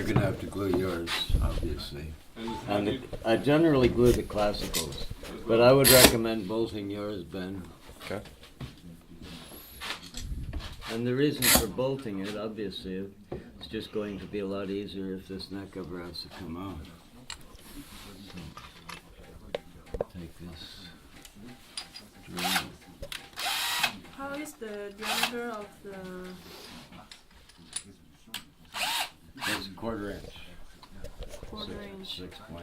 you're gonna have to glue yours, obviously. And I generally glue the classicals, but I would recommend bolting yours, Ben. Okay. And the reason for bolting it, obviously, it's just going to be a lot easier if this neck cover has to come out. So, take this drill. How is the diameter of the... It's a quarter inch. Quarter inch. 6.2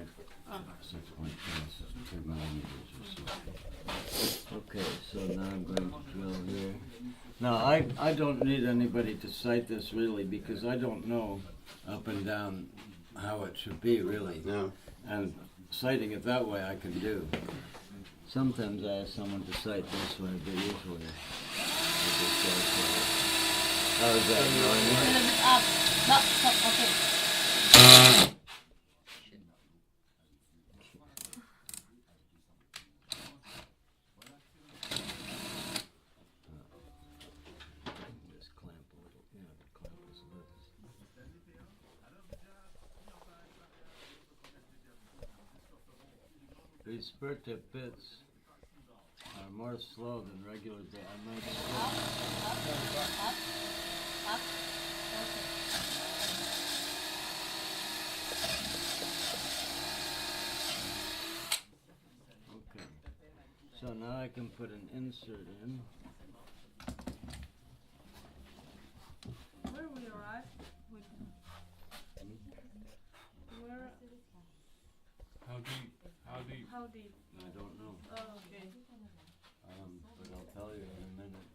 millimeters or so. Okay, so now I'm going to drill here. Now I don't need anybody to sight this really because I don't know up and down how it should be really. No. And sighting it that way I can do. Sometimes I ask someone to sight this way, but usually I just go for it. How is that A going? little bit up. No, stop, okay. Just clamp a little. Yeah, the clamp is loose. These spur tip bits are more slow than regular bit. I might Up. Okay. Okay. So now I can put an insert in. Where we arrive? With where? How deep? How deep? How deep? I don't know, Oh, okay. but I'll tell you in a minute.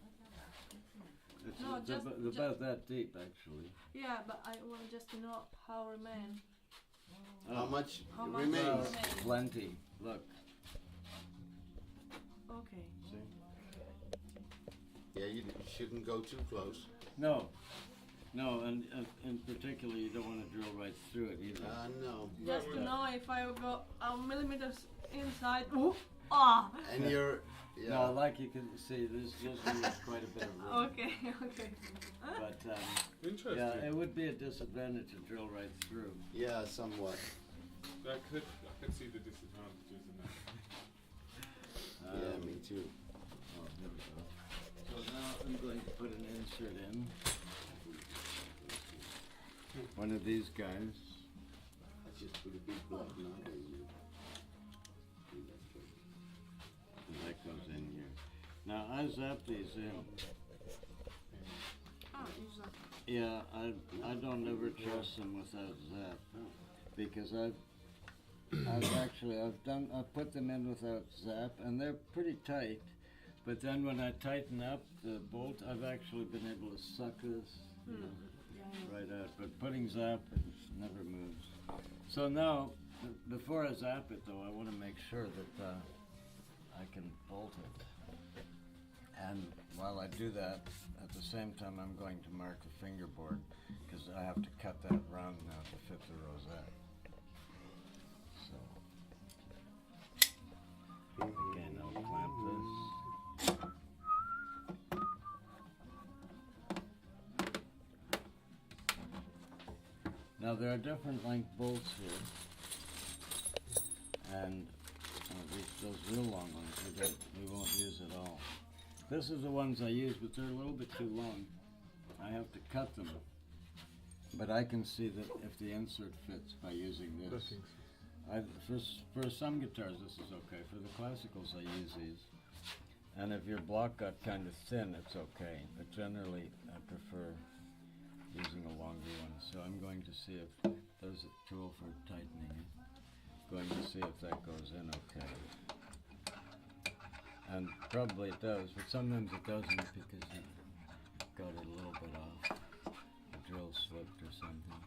It's No, just- about that deep, actually. Yeah, but I want just to know how remain. How much How much remains? remains? Plenty. Look, Okay. see? Yeah, you shouldn't go too close. No, and in particular, you don't want to drill right through it either. No. Just to know if I go millimeters inside. Ooh, ah. And you're, No, like you can see, there's usually quite a bit of room. Okay. Okay. But Interesting. yeah, it would be a disadvantage to drill right through. yeah, somewhat. I could see the disadvantages in that. Yeah, me too. Oh, there we go. So now I'm going to put an insert in. One of these guys. I just put a big block now. And that goes in here. Now I zap these in. Ah, is that? Yeah, I don't ever trust them without zap because I've put them in without zap and they're pretty tight. But then when I tighten up the bolt, I've actually been able to suck this right out. But putting zap, it never moves. So now, before I zap it though, I want to make sure that I can bolt it. And while I do that, at the same time I'm going to mark the fingerboard because I have to cut that round now to fit the rosette. So, again, I'll clamp this. Now there are different length bolts here, and those real long ones we won't use at all. This is the ones I use, but they're a little bit too long. I have to cut them, but I can see that if the insert fits by using this. For some guitars this is okay. For the classicals I use these, and if your block got kind of thin, it's okay. But generally I prefer using a longer one. So I'm going to see if there's a tool for tightening it. Going to see if that goes in okay. And probably it does, but sometimes it doesn't because you got it a little bit off. The drill slipped or something.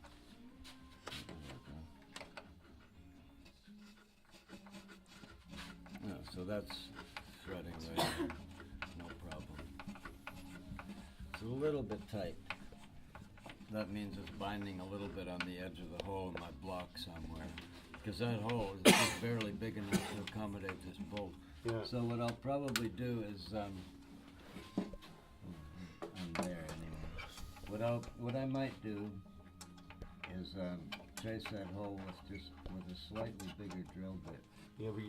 Yeah, so that's threading right there. No problem. It's a little bit tight. That means it's binding a little bit on the edge of the hole in my block somewhere. Because that hole is just barely big enough to accommodate this bolt. Yeah. So what I'll probably do is, I'm there anyway. What I might do is chase that hole with a slightly bigger drill bit. Yeah, but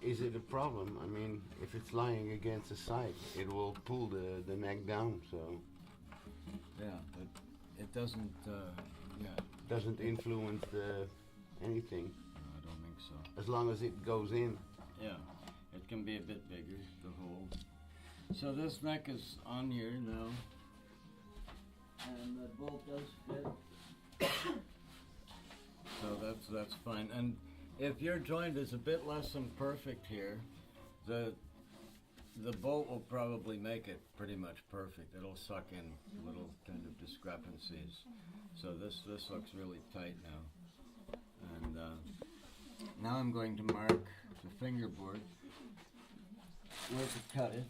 is it a problem? I mean, if it's lying against the side, it will pull the neck down, so Yeah, but it doesn't, doesn't influence anything I don't think so. as long as it goes in. Yeah, it can be a bit bigger, the hole. So this neck is on here now. And the bolt does fit. So that's fine. And if your joint is a bit less than perfect here, the bolt will probably make it pretty much perfect. It'll suck in little kind of discrepancies. So this looks really tight now. And now I'm going to mark the fingerboard where to cut it.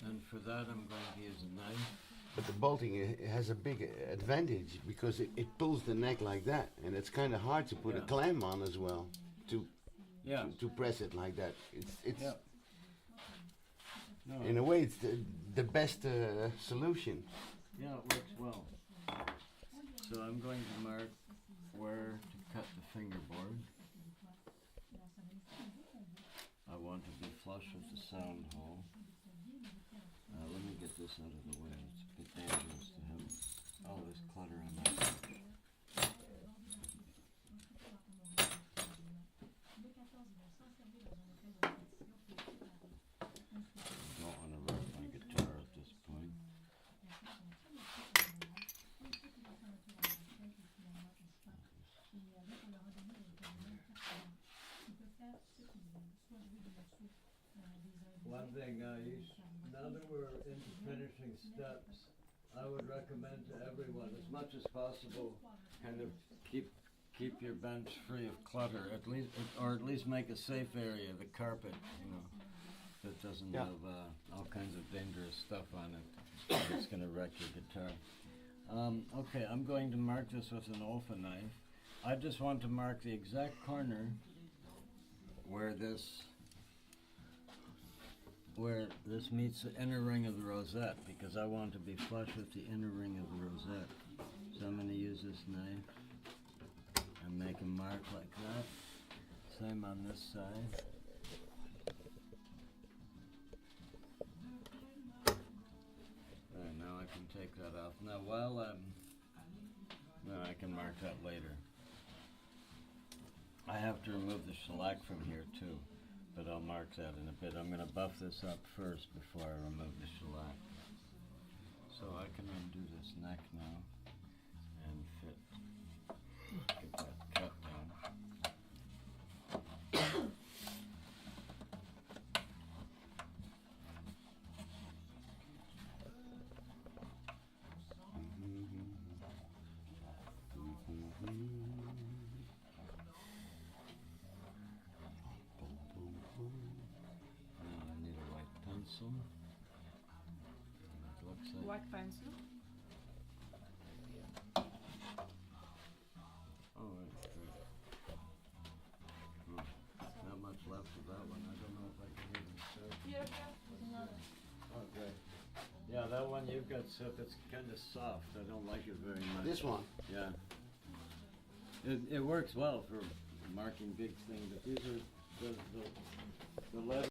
And for that I'm going to use a knife. But the bolting it has a big advantage because it pulls the neck like that, and it's kind of hard to put a clamp on as well to press it like that. It's Yeah. No, in a way it's the best solution. yeah, it works well. So I'm going to mark where to cut the fingerboard. I want to be flush with the sound hole. Let me get this out of the way. It's a bit dangerous to have all this clutter on my couch. I don't want to wreck my guitar at this point. One thing, now that we're into finishing steps, I would recommend to everyone, as much as possible, kind of keep your bench free of clutter, or at least make a safe area, the carpet, that doesn't have all kinds of dangerous stuff on it. It's going to wreck your guitar. Okay, I'm going to mark this with an Olfa knife. I just want to mark the exact corner where this meets the inner ring of the rosette, because I want to be flush with the inner ring of the rosette. So I'm going to use this knife and make a mark like that. Same on this side. There, now I can take that off. Now I can mark that later. I have to remove the shellac from here too, but I'll mark that in a bit. I'm going to buff this up first before I remove the shellac. So I can undo this neck now and get that cut down. Pencil. It looks like White pencil. oh, right, good. Not much left of that one. I don't know if I can even start. Yeah. Okay. Yeah, that one you've got stuff that's kind of soft. I don't like it very much. This one. Yeah. It works well for marking big things, but these are the letters.